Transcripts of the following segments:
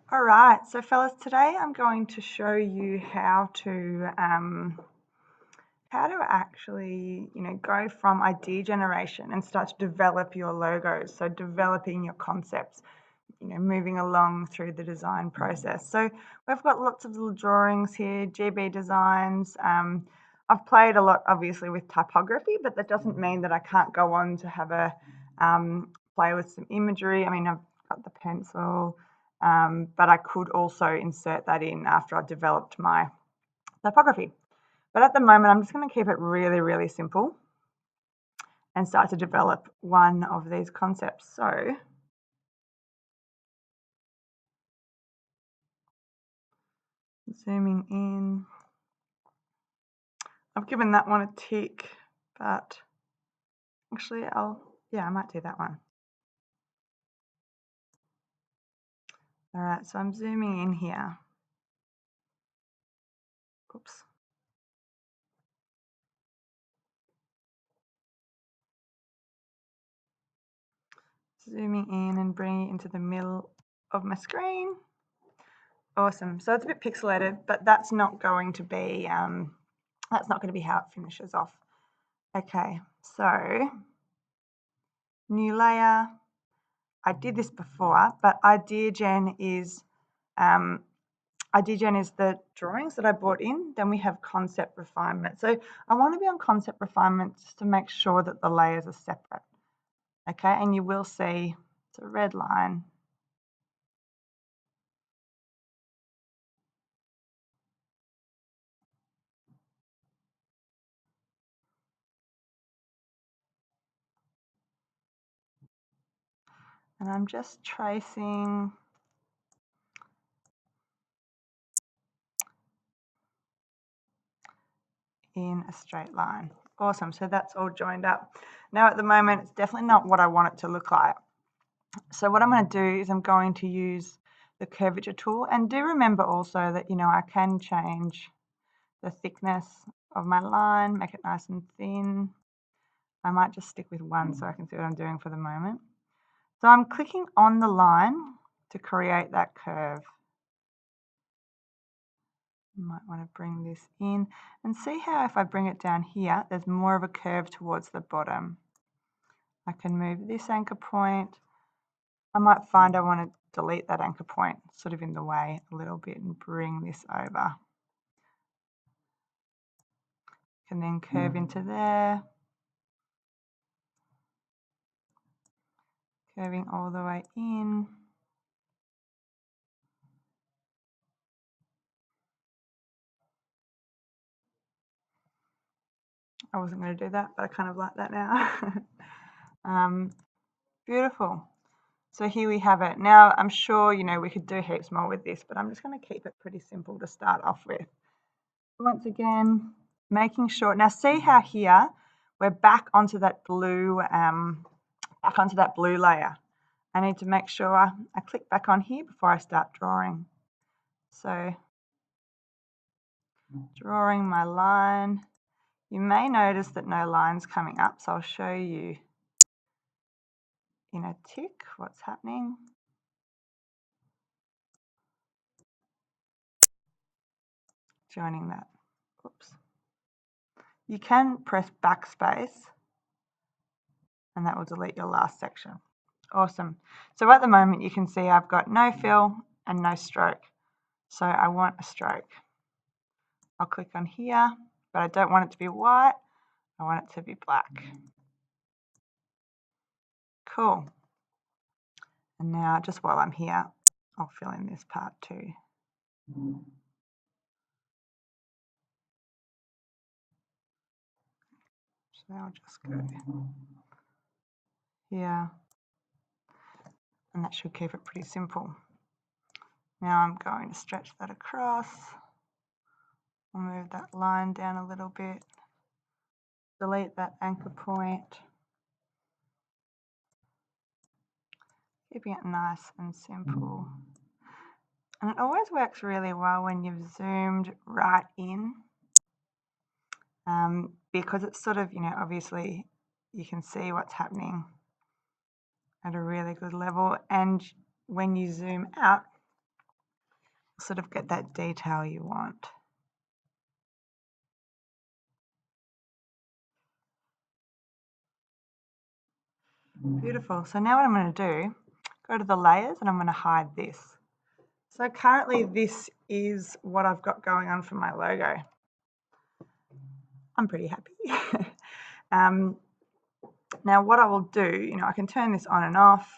All right, so fellas, today I'm going to show you how to actually, go from idea generation and start to develop your logos. So developing your concepts, moving along through the design process. So we've got lots of little drawings here, GB designs. I've played a lot, obviously, with typography, but that doesn't mean that I can't go on to have a play with some imagery. I mean, I've got the pencil, but I could also insert that in after I've developed my typography. But at the moment, I'm just going to keep it really, really simple and start to develop one of these concepts. So zooming in, I've given that one a tick, but actually I might do that one. All right, so I'm zooming in here. Oops. Zooming in and bringing it into the middle of my screen. Awesome. So it's a bit pixelated, but that's not going to be how it finishes off. Okay, so new layer. I did this before, but idea gen is the drawings that I brought in. Then we have concept refinement. So I want to be on concept refinement just to make sure that the layers are separate. Okay, and you will see it's a red line. And I'm just tracing in a straight line. Awesome, so that's all joined up. Now at the moment, it's definitely not what I want it to look like. So what I'm going to do is I'm going to use the curvature tool, and do remember also that, I can change the thickness of my line, make it nice and thin. I might just stick with one so I can see what I'm doing for the moment. So I'm clicking on the line to create that curve. You might want to bring this in and see how if I bring it down here, there's more of a curve towards the bottom. I can move this anchor point. I might find I want to delete that anchor point sort of in the way a little bit and bring this over. Can then curve into there, curving all the way in. I wasn't going to do that, but I kind of like that now. Beautiful. So here we have it. Now I'm sure, we could do heaps more with this, but I'm just going to keep it pretty simple to start off with. Once again, making sure, now see how here we're back onto that blue layer. I need to make sure I click back on here before I start drawing. So drawing my line. You may notice that no line's coming up, so I'll show you in a tick what's happening. Joining that. Oops. You can press backspace and that will delete your last section. Awesome. So at the moment you can see I've got no fill and no stroke. So I want a stroke. I'll click on here, but I don't want it to be white. I want it to be black. Cool. And now just while I'm here, I'll fill in this part too. So I'll just go here, and that should keep it pretty simple. Now I'm going to stretch that across. I'll move that line down a little bit. Delete that anchor point. Keeping it nice and simple. And it always works really well when you've zoomed right in, because it's sort of, obviously you can see what's happening at a really good level. And when you zoom out, sort of get that detail you want. Beautiful. So now what I'm going to do, go to the layers and I'm going to hide this. So currently this is what I've got going on for my logo. I'm pretty happy. Now what I will do, I can turn this on and off,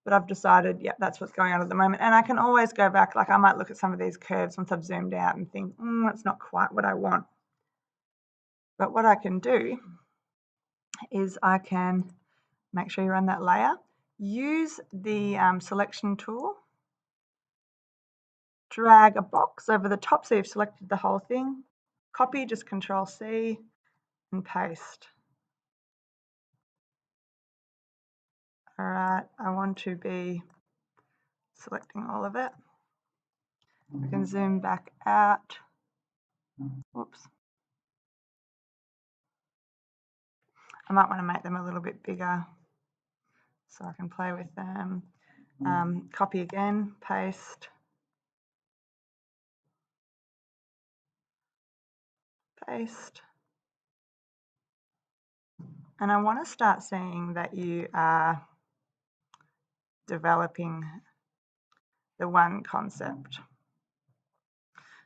but I've decided, yeah, that's what's going on at the moment. And I can always go back, like I might look at some of these curves once I've zoomed out and think, that's not quite what I want. But what I can do is I can make sure you're on that layer, use the selection tool, drag a box over the top so you've selected the whole thing, copy, just Control C and paste. All right, I want to be selecting all of it. I can zoom back out. Whoops. I might want to make them a little bit bigger so I can play with them. Copy again, paste, paste. And I want to start seeing that you are developing the one concept.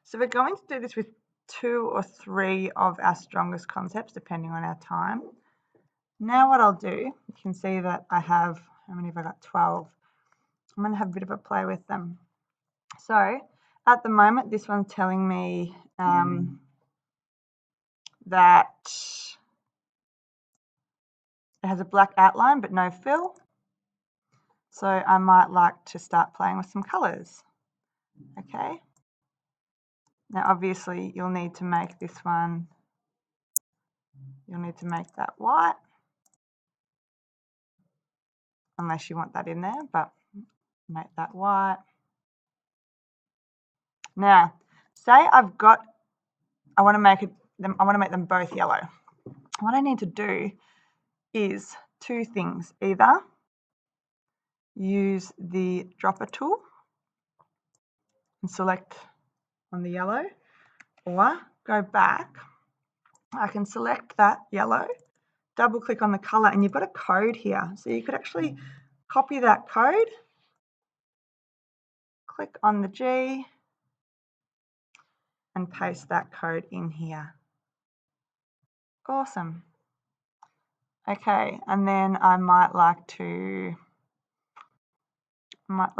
So we're going to do this with 2 or 3 of our strongest concepts, depending on our time. Now what I'll do, you can see that I have, how many have I got? 12. I'm going to have a bit of a play with them. So at the moment, this one's telling me that it has a black outline but no fill. So I might like to start playing with some colours. Okay. Now obviously you'll need to make this one, you'll need to make that white, unless you want that in there, but make that white. Now, say I want to make them both yellow. What I need to do is 2 things. Either use the dropper tool and select on the yellow, or go back. I can select that yellow, double click on the color, and you've got a code here. So you could actually copy that code, click on the G, and paste that code in here. Awesome. Okay, and then I might like to, what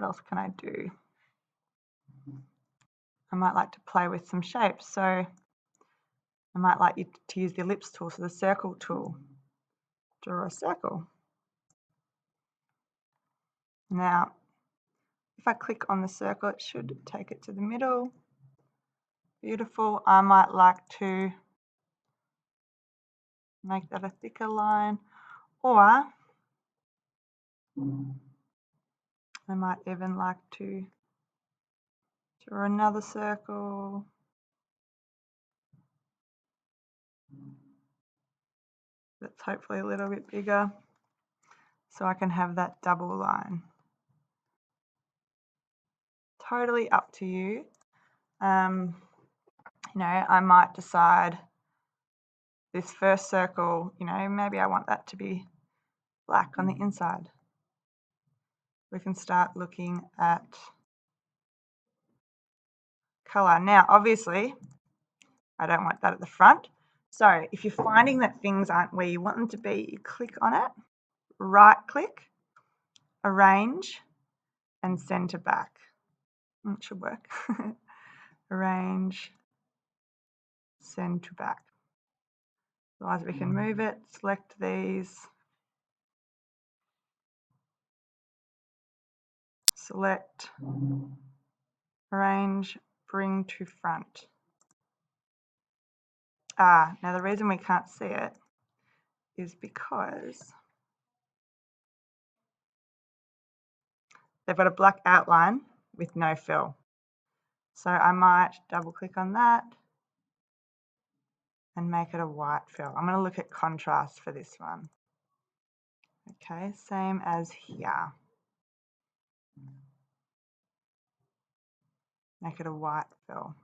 else can I do? I might like to play with some shapes. So I might like you to use the ellipse tool, so the circle tool. Draw a circle. Now, if I click on the circle, it should take it to the middle. Beautiful. I might like to make that a thicker line, or I might even like to draw another circle. That's hopefully a little bit bigger, so I can have that double line. Totally up to you. I might decide this first circle, maybe I want that to be black on the inside. We can start looking at color. Now, obviously, I don't want that at the front. So if you're finding that things aren't where you want them to be, you click on it, right click, arrange, and send to back. It should work. Arrange, send to back. Otherwise we can move it, select these, select, arrange, bring to front. Now the reason we can't see it is because they've got a black outline with no fill. So I might double click on that and make it a white fill. I'm going to look at contrast for this one. Okay, same as here. make it a white fill.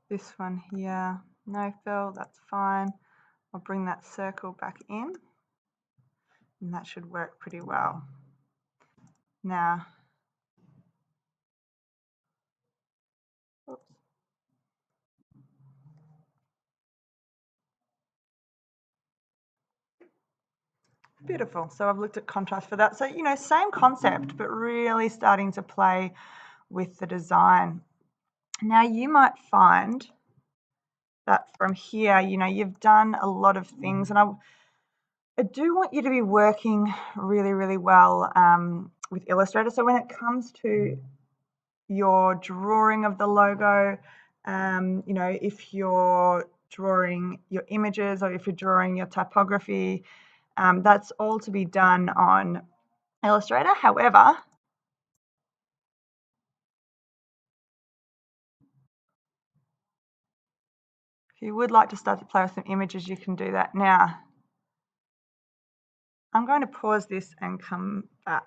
This one here, no fill, that's fine. I'll bring that circle back in, and that should work pretty well. Now, oops. Beautiful. So I've looked at contrast for that. So, you know, same concept, but really starting to play with the design. Now you might find that from here, you know, you've done a lot of things, and I do want you to be working really, really well with Illustrator. So when it comes to your drawing of the logo, you know, if you're drawing your images or if you're drawing your typography, that's all to be done on Illustrator. However, if you would like to start to play with some images, you can do that now. I'm going to pause this and come back.